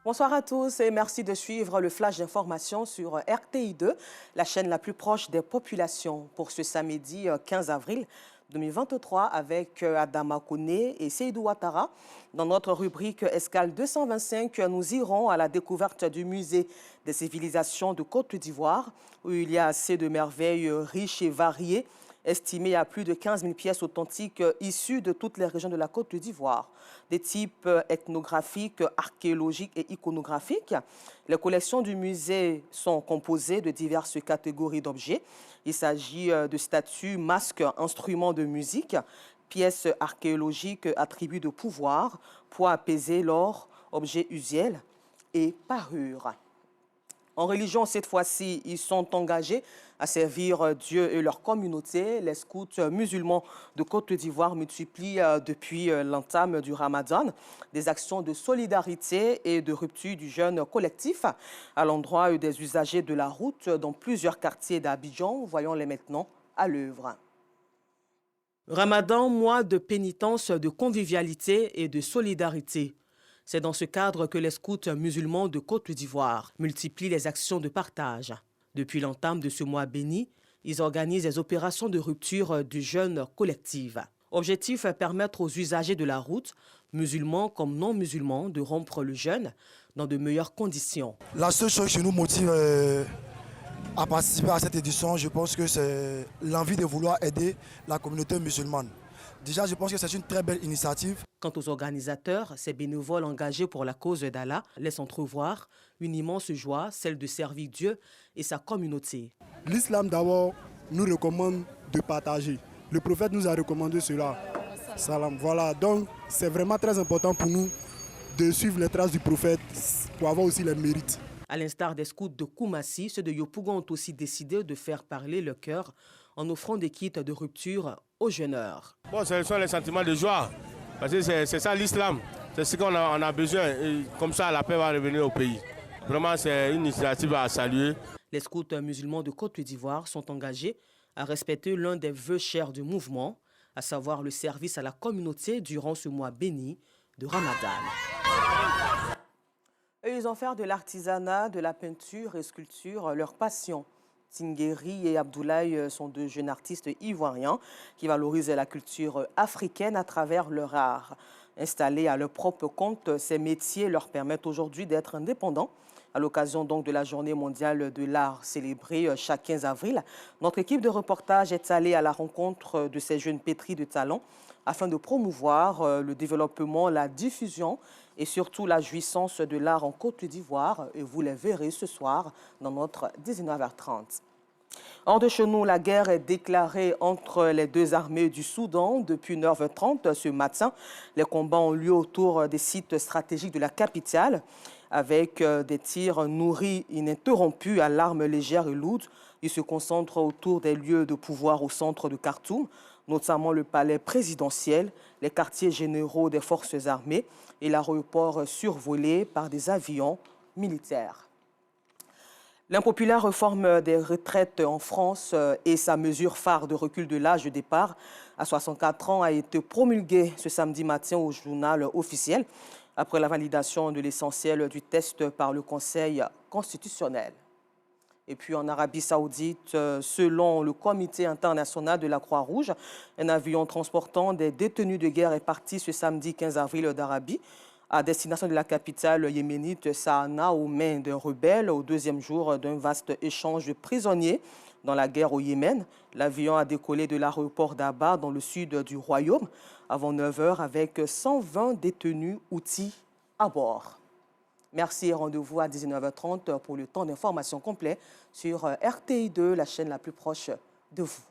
Bonsoir à tous et merci de suivre le flash d'information sur RTI2, la chaîne la plus proche des populations pour ce samedi 15 avril 2023 avec Adama Kone et Seydou Ouattara. Dans notre rubrique Escale 225, nous irons à la découverte du musée des civilisations de Côte d'Ivoire où il y a assez de merveilles riches et variées, estimé à plus de 15 000 pièces authentiques issues de toutes les régions de la Côte d'Ivoire, des types ethnographiques, archéologiques et iconographiques. Les collections du musée sont composées de diverses catégories d'objets. Il s'agit de statues, masques, instruments de musique, pièces archéologiques, attributs de pouvoir, poids apaisés, l'or, objets usuels et parures. En religion, cette fois-ci, ils sont engagés à servir Dieu et leur communauté. Les scouts musulmans de Côte d'Ivoire multiplient depuis l'entame du Ramadan des actions de solidarité et de rupture du jeûne collectif à l'endroit des usagers de la route dans plusieurs quartiers d'Abidjan. Voyons-les maintenant à l'œuvre. Ramadan, mois de pénitence, de convivialité et de solidarité. C'est dans ce cadre que les scouts musulmans de Côte d'Ivoire multiplient les actions de partage. Depuis l'entame de ce mois béni, ils organisent des opérations de rupture du jeûne collectif. Objectif, permettre aux usagers de la route, musulmans comme non musulmans, de rompre le jeûne dans de meilleures conditions. La seule chose qui nous motive à participer à cette édition, je pense que c'est l'envie de vouloir aider la communauté musulmane. Déjà, je pense que c'est une très belle initiative. Quant aux organisateurs, ces bénévoles engagés pour la cause d'Allah laissent entrevoir une immense joie, celle de servir Dieu et sa communauté. L'islam d'abord nous recommande de partager. Le prophète nous a recommandé cela. Salam. Voilà, donc c'est vraiment très important pour nous de suivre les traces du prophète pour avoir aussi les mérites. À l'instar des scouts de Koumassi, ceux de Yopougon ont aussi décidé de faire parler le cœur en offrant des kits de rupture aux jeûneurs. Bon, ce sont les sentiments de joie, parce que c'est ça l'islam, c'est ce qu'on a besoin, et comme ça la paix va revenir au pays. Vraiment, c'est une initiative à saluer. Les scouts musulmans de Côte d'Ivoire sont engagés à respecter l'un des vœux chers du mouvement, à savoir le service à la communauté durant ce mois béni de Ramadan. Et ils ont fait de l'artisanat, de la peinture et sculpture leur passion. Tingueri et Abdoulaye sont deux jeunes artistes ivoiriens qui valorisent la culture africaine à travers leur art. Installés à leur propre compte, ces métiers leur permettent aujourd'hui d'être indépendants. À l'occasion donc de la Journée mondiale de l'art célébrée chaque 15 avril, notre équipe de reportage est allée à la rencontre de ces jeunes pétris de talent afin de promouvoir le développement, la diffusion et surtout la jouissance de l'art en Côte d'Ivoire. Et vous les verrez ce soir dans notre 19h30. Hors de chez nous, la guerre est déclarée entre les deux armées du Soudan depuis 9h30 ce matin. Les combats ont lieu autour des sites stratégiques de la capitale avec des tirs nourris ininterrompus à l'arme légère et lourde. Ils se concentrent autour des lieux de pouvoir au centre de Khartoum, notamment le palais présidentiel, les quartiers généraux des forces armées et l'aéroport survolé par des avions militaires. L'impopulaire réforme des retraites en France et sa mesure phare de recul de l'âge de départ à 64 ans a été promulguée ce samedi matin au journal officiel après la validation de l'essentiel du test par le Conseil constitutionnel. Et puis en Arabie Saoudite, selon le Comité international de la Croix-Rouge, un avion transportant des détenus de guerre est parti ce samedi 15 avril d'Arabie à destination de la capitale yéménite Sanaa aux mains d'un rebelle au deuxième jour d'un vaste échange de prisonniers dans la guerre au Yémen. L'avion a décollé de l'aéroport d'Abba dans le sud du royaume avant 9 h avec 120 détenus outils à bord. Merci et rendez-vous à 19h30 pour le temps d'information complet sur RTI2, la chaîne la plus proche de vous.